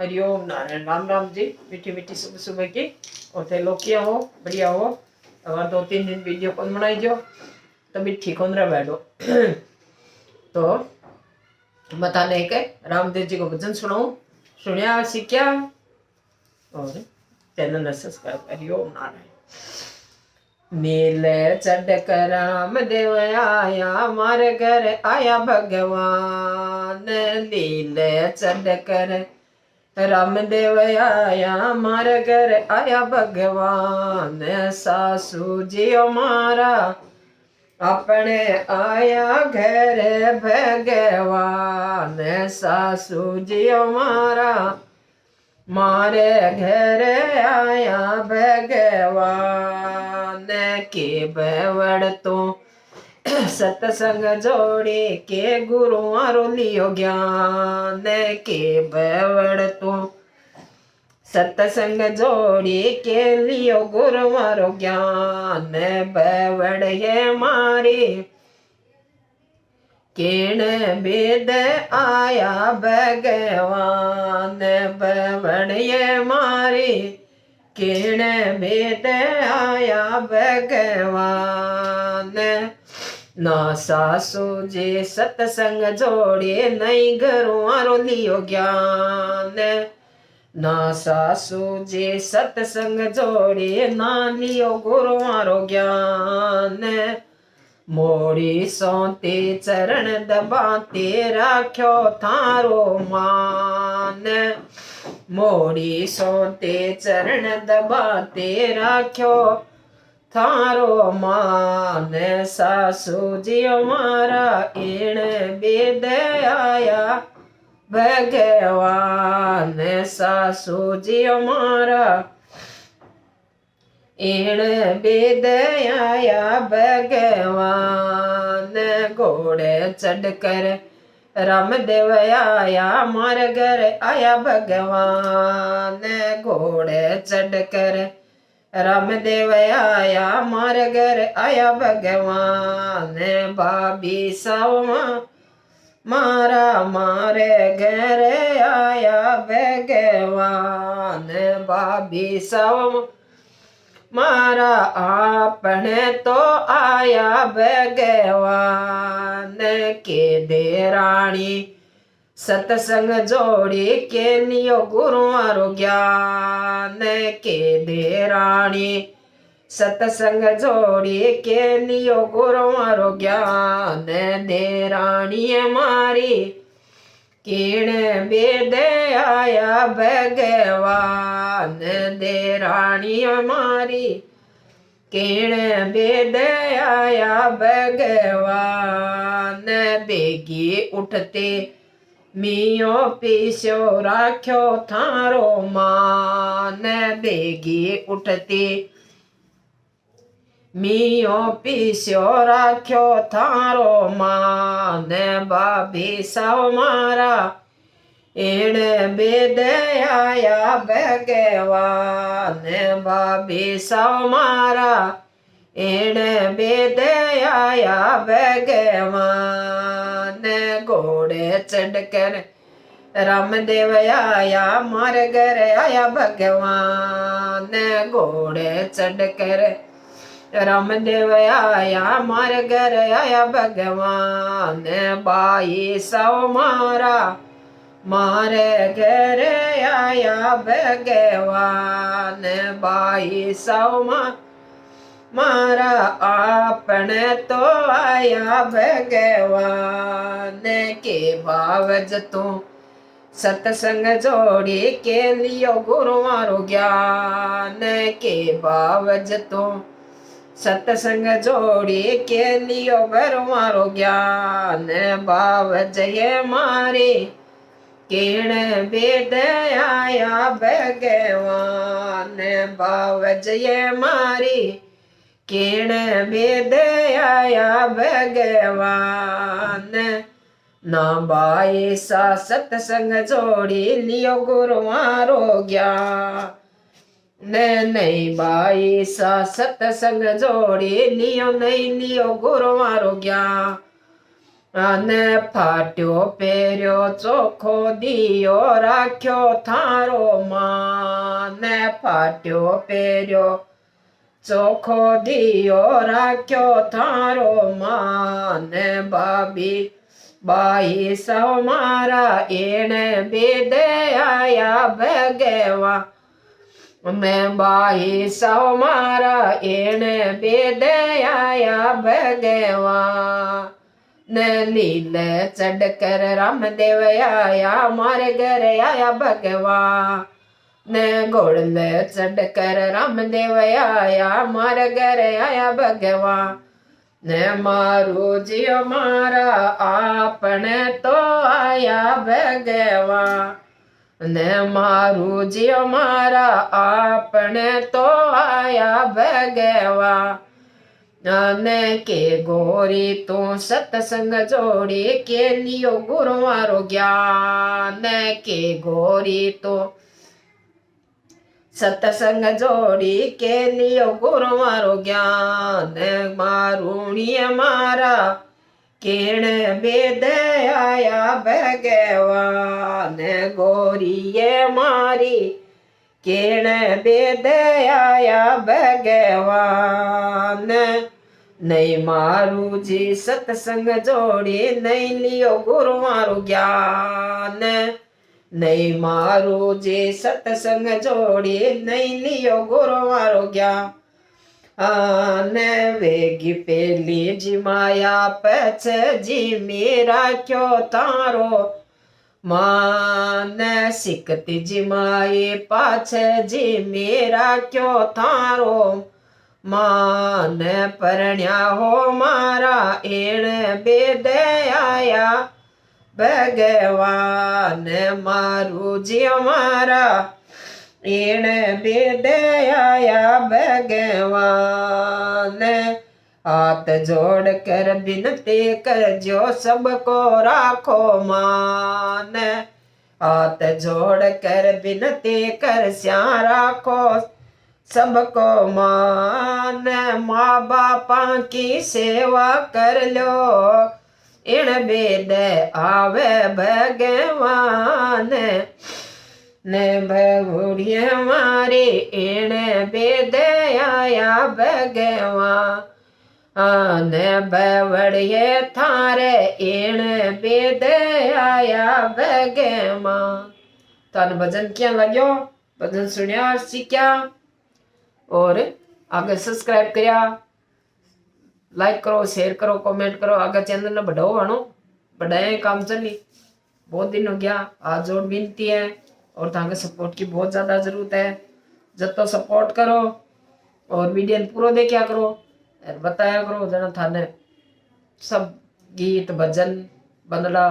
हरिओम नारायण। राम राम जी। मीठी मीठी सुबह सुबह की और थे लोग किया हो बढ़िया हो। अगर 2-3 दिन वीडियो कौन बनाई जो तभी ठीक हो रहा बैठो। तो बताने के रामदेव जी को भजन सुनाओ, सुनिया सीखिया और चैनल ने सब्सक्राइब करियो। नारायण। नीले चढ़ कर राम देव आया, मारे घर आया भगवान। नीले चढ़ कर रामदेव आया, मारे घर आया भगवान। सासू जी मारा अपने आया घर भगवान। सासू जी मारा मारे घर आया भगवान। के बवड़ तो सत्संग जोड़े के गुरुआरो लियो ज्ञान। के बवड़ तो सत्संग जोड़ी के लियो गुरुआरो ज्ञान। बवड़ है मारी केण वेद आया भगवान। बवड़ ये मारी केण वेद आया भगवान। ना सासू जी सत्संग जोड़े नहीं गुरुआरो लियो ज्ञान। ना सासू जी सत्संग जोड़े ना लियो गुरुआरो ज्ञान। मोड़ी सोते चरण दबाते राख्यो थारो मान। मोड़ी सोते चरण दबाते राख्यो थारो मान। सासू जी मारा एण वेद आया भगवान। सासू जी मारा एण वेद आया भगवान। घोड़े चढ़कर रामदेव आया, मार घर आया भगवान। घोड़े चढ़कर रामदेव आया, मार घर आया भगवान। भाभी सावमा मारा मारे घर आया भगवान। भाभी सावमा मारा आपने तो आया भगवान। के दे रानी सत्संग जोड़ी के लियो गुरुआरो ज्ञान। के दे रानी सत्संग जोड़ी के लियो गुरुआरो ज्ञान। दे रानी मारी केण वेद आया भगवान। दे रानी मारी केण वेद आया भगवान। बेगी उठते मियो पीस्यो राख्यो थारो मान। बेगी उठते मियो पीस्यो राख्यो थारो मान। भाभी साव मारा एण वेद आया भगवान। भाभी साव मारा एण वेद आया भगवान। घोड़े चढ़कर रामदेव आया, मार घर आया भगवान। घोड़े चढ़कर रामदेव आया, मार घर आया भगवान। बाई साव मारा मारे घर आया भगवान। बाई साव मारा आपने तो आया भगवान। के बावज तू सत्संग जोड़ी के लियो गुरुआरो ज्ञान। के बावज तू सत्संग जोड़ी के लियो गुरुआरो ज्ञान। बावज ये मारे केण वेद आया भगवान। बावज ये मारी केण वेद आया भगवान। ना बाई सा सत्संग जोड़ी लियो गुरुआरो ज्ञान। नहीं बाई सा सत्संग जोड़ी लियो नहीं लियो गुरुआरो ज्ञान। ने फाट्यो पेर्यो चोखो दियो राख्यो थारो मां ने फाट्यो पेर्यो चोखो दियो राख्यो थारो मां ने बाबी बाई सौ मारा एने बेदे आया भगवा ने बाई सौ मारा एने बेदे आया भगवा ने लीले चढ़ कर रामदेव आया मारे घर आया भगवा ने घोड़ले चढ़ कर रामदेव आया मारे घर आया भगवा ने मारू जियो मारा आपने तो आया भगवा ने मारू जियो मारा आपने तो आया भगवा ने के गोरी तू सत्संग जोड़ी के लियो गुरुवारो ज्ञान के गोरी तो सत्संग जोड़ी के लियो गुरुवारो ज्ञान मारूणिय मारा केण बेद आया भगवान गोरिये मारी केण बेद आया भगवान नहीं मारू जी सत्संग जोड़ी नहीं लियो गुरुवारो ज्ञान नहीं मारू जी सत्संग जोड़ी नहीं लियो गुरुवारो ज्ञान वेगी पेली जी माया पछ जी मेरा क्यों तारो मान सिकती जी माए पाछ जी मेरा क्यों थारो मान परण्या हो मारा एण बेद आया भगवान मारू जी मारा एण बेद आया भगवान हाथ जोड़ कर विनती कर जो सबको राखो मान हाथ जोड़ कर विनती कर स्या राखो सबको मान माँ बापा की सेवा कर लो इण बेद आवे भगवान ने भगुड़िया मारे इण बेद आया भगवान ने बवड़िए थारे इण बेद आया भगवान। तन भजन क्या लग्यो भजन सुनिया सीख्या और आगे सब्सक्राइब करिया लाइक करो शेयर करो कमेंट करो आगे चैनल ने बढ़ाओ आनो बढ़ाए काम चली बहुत दिन हो गया आज जोड़ विनती है और ताके सपोर्ट की बहुत ज़्यादा जरूरत है जब तो सपोर्ट करो और वीडियो पूरा देखा करो और बताया करो जना थाने सब गीत भजन बंदड़ा